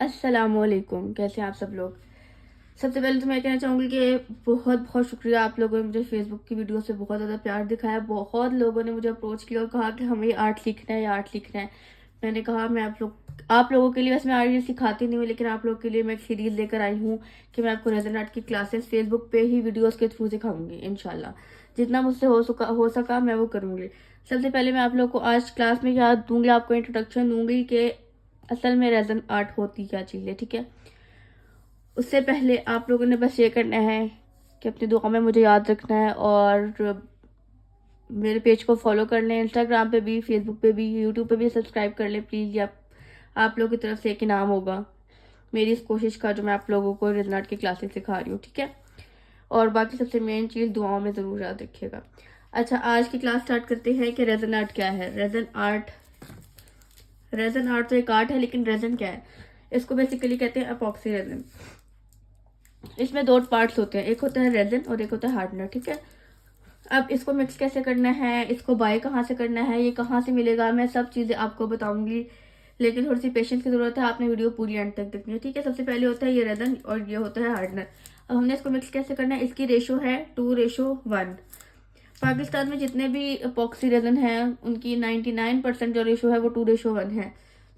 अस्सलामुअलैकुम, कैसे हैं आप सब लोग। सबसे पहले तो मैं कहना चाहूँगी कि बहुत बहुत शुक्रिया, आप लोगों ने मुझे फेसबुक की वीडियो से बहुत ज़्यादा प्यार दिखाया। बहुत लोगों ने मुझे अप्रोच किया और कहा कि हमें ये आर्ट सीखना है, ये आर्ट सीखना है। मैंने कहा मैं आप लोगों के लिए, वैसे मैं आर्ट ये सिखाती नहीं हूँ, लेकिन आप लोगों के लिए मैं एक सीरीज़ लेकर आई हूँ कि मैं आपको रेज़न आर्ट की क्लासेस फेसबुक पे ही वीडियोज़ के थ्रू सिखाऊंगी इंशाल्लाह। जितना मुझसे हो सका मैं वो करूँगी। सबसे पहले मैं आप लोग को आज क्लास में क्या दूंगी, आपको इंट्रोडक्शन दूंगी कि असल में रेज़न आर्ट होती क्या चीज़ है, ठीक है। उससे पहले आप लोगों ने बस ये करना है कि अपनी दुआ में मुझे याद रखना है और मेरे पेज को फॉलो कर लें, इंस्टाग्राम पे भी, फेसबुक पे भी, यूट्यूब पे भी सब्सक्राइब कर लें प्लीज़। आप लोगों की तरफ से एक इनाम होगा मेरी इस कोशिश का, जो मैं आप लोगों को रेज़न आर्ट की क्लासेस सिखा रही हूँ, ठीक है। और बाकी सबसे मेन चीज़, दुआओं में ज़रूर याद रखिएगा। अच्छा, आज की क्लास स्टार्ट करते हैं कि रेज़न आर्ट क्या है। रेज़न आर्ट तो एक आर्ट है, लेकिन रेज़न क्या है, इसको बेसिकली कहते हैं अपॉक्सी रेज़न। इसमें दो पार्ट्स होते हैं, एक होता है रेज़न और एक होता है हार्डनर, ठीक है। अब इसको मिक्स कैसे करना है, इसको बाय कहाँ से करना है, ये कहाँ से मिलेगा, मैं सब चीज़ें आपको बताऊंगी, लेकिन थोड़ी सी पेशेंस की ज़रूरत है। आपने वीडियो पूरी एंड तक देखनी है, ठीक है। सबसे पहले होता है ये रेज़न और ये होता है हार्डनर। अब हमने इसको मिक्स कैसे करना है, इसकी रेशो है 2:1। पाकिस्तान में जितने भी अपॉक्सी रेज़न हैं उनकी 99% जो रेशो है वो 2:1 है।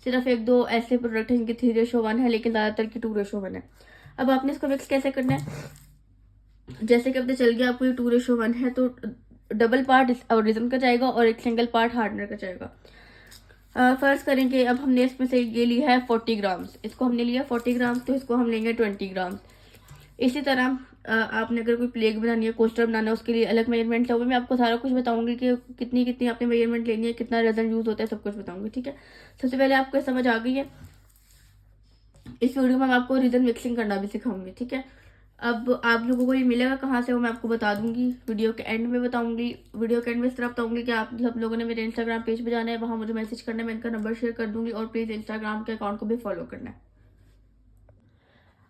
सिर्फ एक दो ऐसे प्रोडक्ट हैं जिनकी 3:1 है, लेकिन ज़्यादातर की 2:1 है। अब आपने इसको मिक्स कैसे करना है, जैसे कि पता चल गया आपको ये 2:1 है, तो डबल पार्ट ओरिजिन का जाएगा और एक सिंगल पार्ट हार्डनर का जाएगा। फर्स्ट करेंगे, अब हमने इसमें से ये लिया है 40 ग्राम्स, इसको हमने लिया 40 ग्राम्स, तो इसको हम लेंगे 20 ग्राम्स। इसी तरह आपने अगर कोई प्लेग बनानी है, कोस्टर बनाना है, उसके लिए अलग मेजरमेंट है, वो मैं आपको सारा कुछ बताऊंगी कि कितनी कितनी आपने मेजरमेंट लेनी है, कितना रेजन यूज होता है, सब कुछ बताऊंगी, ठीक है। सबसे पहले आपको समझ आ गई है, इस वीडियो में मैं आपको रीजन मिक्सिंग करना भी सिखाऊंगी, ठीक है। अब आप लोगों को ये मिलेगा कहाँ से, वो मैं आपको बता दूंगी, वीडियो के एंड में बताऊंगी। वीडियो के एंड में इस तरह बताऊंगी कि आप सब लोगों ने मेरे इंस्टाग्राम पेज पे जाना है, वहाँ मुझे मैसेज करना है, मैं इनका नंबर शेयर कर दूंगी, और प्लीज़ इंस्टाग्राम के अकाउंट को भी फॉलो करना है।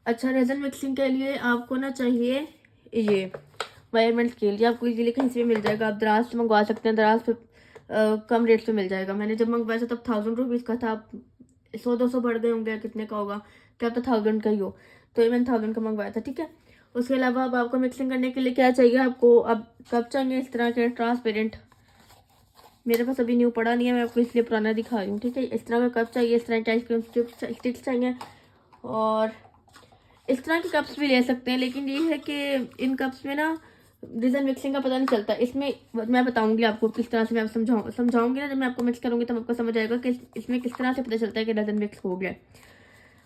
अच्छा, रेजन मिक्सिंग के लिए आपको ना चाहिए ये मेजरमेंट स्केल। ये आपको इजीली कहीं से भी मिल जाएगा, आप दराज से मंगवा सकते हैं, दराज पे कम रेट से मिल जाएगा। मैंने जब मंगवाया था तब 1000 रुपीज़ का था, 100-200 बढ़ गए होंगे, कितने का होगा क्या, तो 1000 का ही हो, तो ये मैंने 1000 का मंगवाया था, ठीक है। उसके अलावा अब आपको मिक्सिंग करने के लिए क्या चाहिए आपको, अब कप चाहिए इस तरह के ट्रांसपेरेंट। मेरे पास अभी न्यू पड़ा नहीं है, मैं आपको इसलिए पुराना दिखा रही हूँ, ठीक है। इस तरह का कप चाहिए, इस तरह की आइसक्रीम स्टिक्स चाहिए, और इस तरह के कप्स भी ले सकते हैं, लेकिन ये है कि इन कप्स में ना रीजन मिक्सिंग का पता नहीं चलता। इसमें मैं बताऊंगी आपको किस तरह से, मैं समझाऊंगी ना, जब मैं आपको मिक्स करूंगी तब आपको समझ आएगा कि इसमें किस तरह से पता चलता है कि रीजन मिक्स हो गया।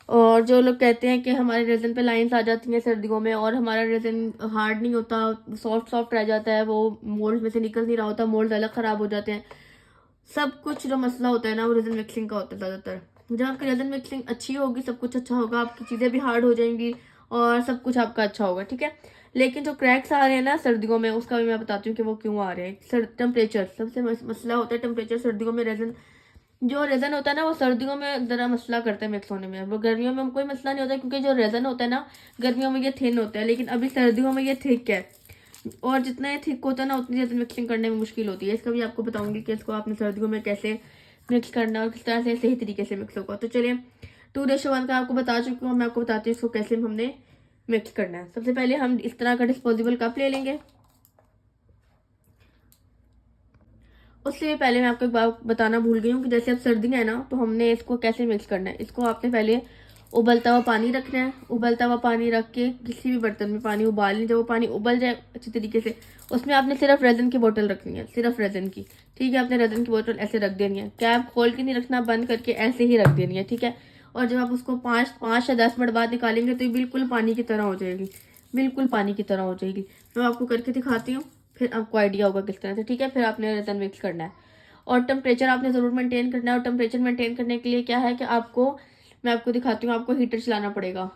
और जो लोग कहते हैं कि हमारे रेजन पे लाइंस आ जाती हैं सर्दियों में और हमारा रेजन हार्ड नहीं होता, सॉफ्ट सॉफ्ट रह जाता है, वो मोल्ड में से निकल नहीं रहा होता, मोल्ड अलग ख़राब हो जाते हैं, सब कुछ जो मसला होता है ना वो रेजन मिक्सिंग का होता है ज़्यादातर। जब आपकी रेजन मिक्सिंग अच्छी होगी, सब कुछ अच्छा होगा, आपकी चीज़ें भी हार्ड हो जाएंगी और सब कुछ आपका अच्छा होगा, ठीक है। लेकिन जो क्रैक्स आ रहे हैं ना सर्दियों में, उसका भी मैं बताती हूँ कि वो क्यों आ रहे हैं। टेम्परेचर सबसे मसला होता है, टेम्परेचर सर्दियों में रेजन, जो रेजन होता है ना वो सर्दियों में ज़रा मसला करता है मिक्स होने में, वो गर्मियों में कोई मसला नहीं होता, क्योंकि जो रेजन होता है ना गर्मियों में ये थिन होता है, लेकिन अभी सर्दियों में ये थिक है, और जितना ये थिक होता है ना उतनी ज़्यादा मिक्सिंग करने में मुश्किल होती है। इसका भी आपको बताऊंगी कि इसको आपने सर्दियों में कैसे मिक्स करना है और किस तरह से सही तरीके से मिक्स होगा। तो चलिए, 2:1 का आपको बता चुकी हूँ, मैं आपको बताती हूँ इसको कैसे हमने मिक्स करना है। सबसे पहले हम इस तरह का डिस्पोजेबल कप ले लेंगे। उससे पहले मैं आपको एक बात बताना भूल गई हूँ कि जैसे अब सर्दी है ना, तो हमने इसको कैसे मिक्स करना है। इसको आपने पहले उबलता हुआ पानी रखना है, उबलता हुआ पानी रख के किसी भी बर्तन में पानी उबाल लें। जब वो पानी उबल जाए अच्छी तरीके से, उसमें आपने सिर्फ रेजन की बोतल रखनी है, सिर्फ रेजन की, ठीक है। आपने रेजन की बोतल ऐसे रख देनी है, कैप खोल के नहीं रखना, बंद करके ऐसे ही रख देनी है, ठीक है। और जब आप उसको 5 या 10 मिनट बाद निकालेंगे तो ये बिल्कुल पानी की तरह हो जाएगी, बिल्कुल पानी की तरह हो जाएगी। मैं आपको करके दिखाती हूँ, फिर आपको आइडिया होगा किस तरह से, ठीक है। फिर आपने रेजन मिक्स करना है और टेम्परेचर आपने ज़रूर मेंटेन करना है। और टेम्परेचर मेंटेन करने के लिए क्या है कि आपको, मैं आपको दिखाती हूँ, आपको हीटर चलाना पड़ेगा।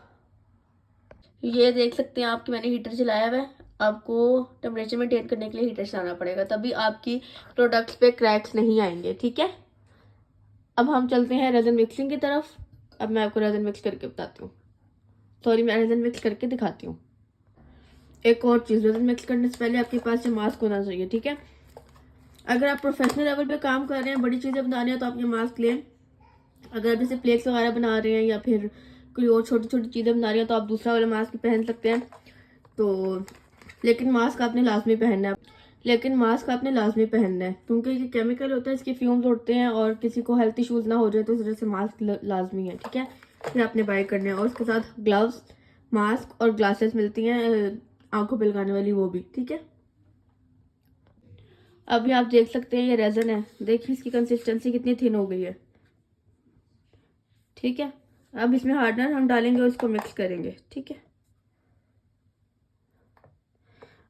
ये देख सकते हैं आप कि मैंने हीटर चलाया हुआ है। आपको टेम्परेचर मेंटेन करने के लिए हीटर चलाना पड़ेगा, तभी आपकी प्रोडक्ट्स पे क्रैक्स नहीं आएंगे, ठीक है। अब हम चलते हैं रेजन मिक्सिंग की तरफ। अब मैं आपको रेजन मिक्स करके बताती हूँ, सॉरी, मैं रेजन मिक्स करके दिखाती हूँ। एक और चीज़, रेजन मिक्स करने से पहले आपके पास ये मास्क होना चाहिए, ठीक है। अगर आप प्रोफेशनल लेवल पे काम कर रहे हैं, बड़ी चीज़ें बना रहे हैं, तो आप ये मास्क लें। अगर आप जैसे प्लेट्स वगैरह बना रहे हैं या फिर कोई और छोटी छोटी चीज़ें बना रही हैं तो आप दूसरा वाला मास्क पहन सकते हैं। तो लेकिन मास्क आपने लाजमी पहनना है, क्योंकि ये केमिकल होता है, इसके फ्यूम्स उड़ते हैं और किसी को हेल्थ इशूज़ ना हो जाए तो इस वजह से मास्क लाजमी है। ठीक है, फिर आपने बाय करने हैं और उसके साथ ग्लव्स, मास्क और ग्लासेस मिलती हैं आंखों पे लगाने वाली, वो भी। ठीक है, अभी आप देख सकते हैं ये रेजन है, देखिए इसकी कंसिस्टेंसी कितनी थिन हो गई है। ठीक है, अब इसमें हार्डनर हम डालेंगे और इसको मिक्स करेंगे। ठीक है,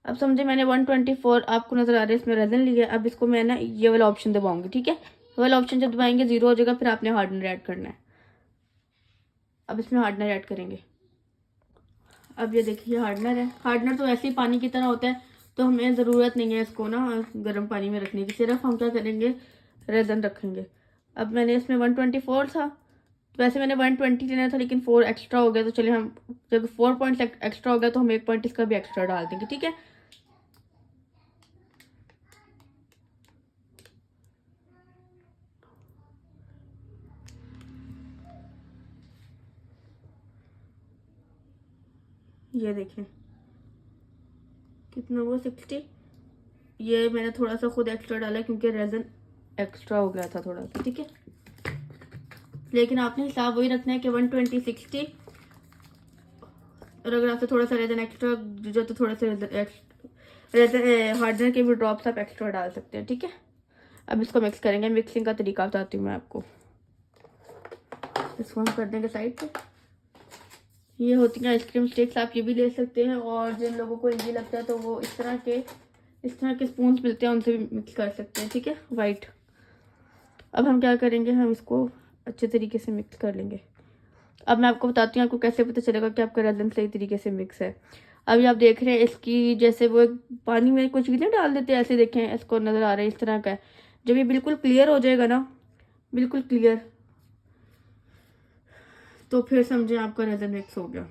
अब समझे मैंने 124 आपको नजर आ रहा है इसमें रेजन लिया। अब इसको मैं ना ये वाला ऑप्शन दबाऊंगी। ठीक है, ये वाला ऑप्शन जब दबाएंगे 0 हो जाएगा, फिर आपने हार्डनर ऐड करना है। अब इसमें हार्डनर ऐड करेंगे। अब ये देखिए हार्डनर है, हार्डनर तो ऐसे ही पानी की तरह होता है, तो हमें ज़रूरत नहीं है इसको ना गर्म पानी में रखने की, सिर्फ हम क्या करेंगे, रेजन रखेंगे। अब मैंने इसमें 124 था, वैसे मैंने 120 लेना था लेकिन 4 एक्स्ट्रा हो गया, तो चलिए हम जब 4 पॉइंट एक्स्ट्रा हो गया तो हम 1 पॉइंट इसका भी एक्स्ट्रा डाल देंगे। ठीक है, ये देखें कितना हुआ 60। ये मैंने थोड़ा सा खुद एक्स्ट्रा डाला क्योंकि रेजन एक्स्ट्रा हो गया था थोड़ा सा। ठीक है, लेकिन आपने हिसाब वही रखना है कि 120 60, और अगर आपसे थोड़ा सा रेजन एक्स्ट्रा जो तो थोड़ा सा रेजन हार्डनर के भी ड्रॉप्स आप एक्स्ट्रा डाल सकते हैं। ठीक है, अब इसको मिक्स करेंगे। मिक्सिंग का तरीका बताती हूँ मैं आपको। इसको हम कर देंगे साइड पे। ये होती हैं आइसक्रीम स्टिक्स, आप ये भी ले सकते हैं, और जिन लोगों को इजी लगता है तो वो इस तरह के स्पून्स मिलते हैं, उनसे भी मिक्स कर सकते हैं। ठीक है, वाइट। अब हम क्या करेंगे, हम इसको अच्छे तरीके से मिक्स कर लेंगे। अब मैं आपको बताती हूँ आपको कैसे पता चलेगा कि आपका रेजन सही तरीके से मिक्स है। अभी आप देख रहे हैं इसकी, जैसे वो पानी में कुछ चीज़ें डाल देते हैं, ऐसे देखें, इसको नज़र आ रहा है इस तरह का है। जब ये बिल्कुल क्लियर हो जाएगा ना, बिल्कुल क्लियर, तो फिर समझे आपका रेजन मिक्स हो गया।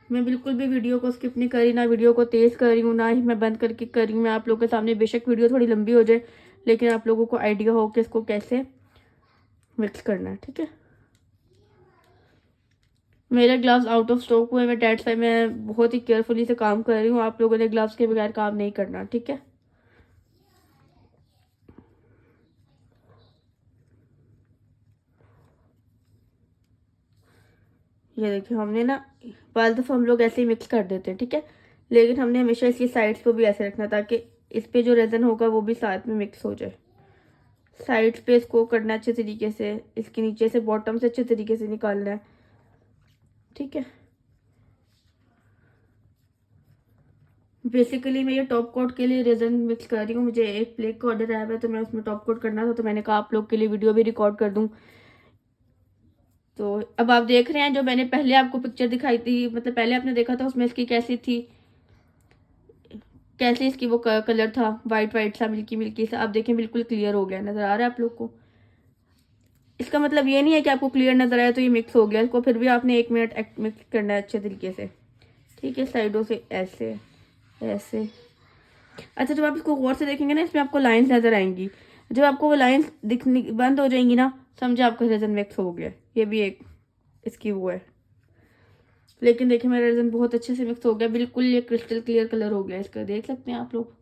मैं बिल्कुल भी वीडियो को स्किप नहीं करी, ना वीडियो को तेज़ कर रही हूँ, ना ही मैं बंद करके कर रही हूँ। मैं आप लोगों के सामने, बेशक वीडियो थोड़ी लंबी हो जाए, लेकिन आप लोगों को आइडिया हो कि इसको कैसे मिक्स करना है। ठीक है, मेरे ग्लव्स आउट ऑफ स्टॉक हुए, मैं डेट्स वाई मैं बहुत ही केयरफुली से काम कर रही हूँ। आप लोगों ने ग्लव्स के बगैर काम नहीं करना। ठीक है, ये देखिए हमने ना बाल दफ़ा हम लोग ऐसे ही मिक्स कर देते हैं। ठीक है, लेकिन हमने हमेशा इसकी साइड्स को भी ऐसे रखना ताकि इस पे जो रेजन होगा वो भी साथ में मिक्स हो जाए। साइड्स पे इसको करना अच्छे तरीके से, इसके नीचे से बॉटम से अच्छे तरीके से निकालना है। ठीक है, बेसिकली मैं ये टॉप कोट के लिए रेजन मिक्स कर रही हूँ। मुझे एक प्लेट का ऑर्डर आया हुआ है, तो मैं उसमें टॉप कोट करना था, तो मैंने कहा आप लोग के लिए वीडियो भी रिकॉर्ड कर दूँ। तो अब आप देख रहे हैं जो मैंने पहले आपको पिक्चर दिखाई थी, मतलब पहले आपने देखा था, उसमें इसकी कैसी थी, कैसे इसकी वो कलर था, वाइट वाइट सा, मिल्की मिल्की सा। आप देखें बिल्कुल क्लियर हो गया, नज़र आ रहा है आप लोग को। इसका मतलब ये नहीं है कि आपको क्लियर नज़र आया तो ये मिक्स हो गया, इसको फिर भी आपने 1 मिनट मिक्स करना है अच्छे तरीके से। ठीक है, साइडों से ऐसे ऐसे। अच्छा, जब आप इसको गौर से देखेंगे ना, इसमें आपको लाइंस नज़र आएंगी। जब आपको वो लाइंस दिखनी बंद हो जाएंगी ना, समझे आपका रेजन मिक्स हो गया। ये भी एक इसकी वो है। लेकिन देखिए मेरा रेजन बहुत अच्छे से मिक्स हो गया, बिल्कुल ये क्रिस्टल क्लियर कलर हो गया इसका, देख सकते हैं आप लोग।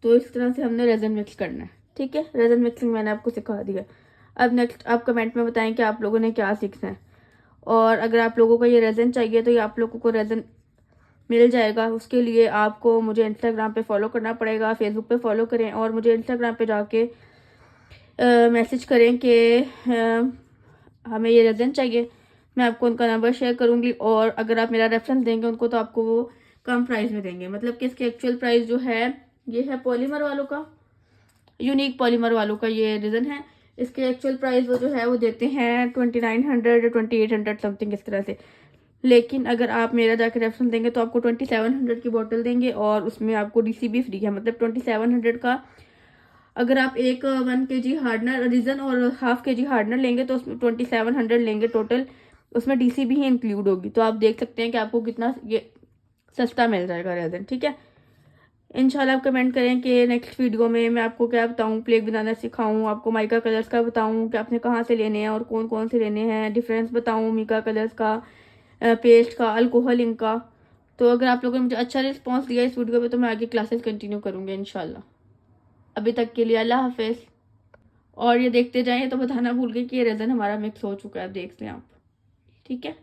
तो इस तरह से हमने रेजन मिक्स करना है। ठीक है, रेजन मिक्सिंग मैंने आपको सिखा दिया। अब नेक्स्ट आप कमेंट में बताएं कि आप लोगों ने क्या सीखना है, और अगर आप लोगों को ये रेजन चाहिए तो ये आप लोगों को रेजन मिल जाएगा। उसके लिए आपको मुझे इंस्टाग्राम पे फॉलो करना पड़ेगा, फेसबुक पे फॉलो करें, और मुझे इंस्टाग्राम पे जाके मैसेज करें कि हमें ये रेजन चाहिए। मैं आपको उनका नंबर शेयर करूंगी, और अगर आप मेरा रेफरेंस देंगे उनको तो आपको वो कम प्राइस में देंगे। मतलब कि इसके एक्चुअल प्राइस जो है, ये है पॉलीमर वालों का, यूनिक पॉलीमर वालों का ये रेजन है। इसके एक्चुअल प्राइस वो जो है वो देते हैं 2900 या 2800 समथिंग इस तरह से। लेकिन अगर आप मेरा जाकर रेफरेंस देंगे तो आपको 2700 की बोतल देंगे, और उसमें आपको डीसी भी फ्री है। मतलब 2700 का, अगर आप एक 1 kg हार्डनर रीजन और ½ kg हार्डनर लेंगे तो उसमें 2700 लेंगे टोटल, उसमें डीसी भी इंक्लूड होगी। तो आप देख सकते हैं कि आपको कितना ये सस्ता मिल जाएगा रेजन। ठीक है, इंशाल्लाह आप कमेंट करें कि नेक्स्ट वीडियो में मैं आपको क्या बताऊँ, प्लेग बनाना सिखाऊँ, आपको माइका कलर्स का बताऊँ कि आपने कहाँ से लेने हैं और कौन कौन से लेने हैं, डिफरेंस बताऊँ मिका कलर्स का, पेस्ट का, अल्कोहल इनका। तो अगर आप लोगों ने मुझे अच्छा रिस्पॉन्स दिया इस वीडियो पे तो मैं आगे क्लासेस कंटिन्यू करूँगी इंशाल्लाह। अभी तक के लिए अल्लाह हाफिज़। और ये देखते जाएं तो बताना भूल गई कि ये रेज़न हमारा मिक्स हो चुका है, देख लें आप। ठीक है।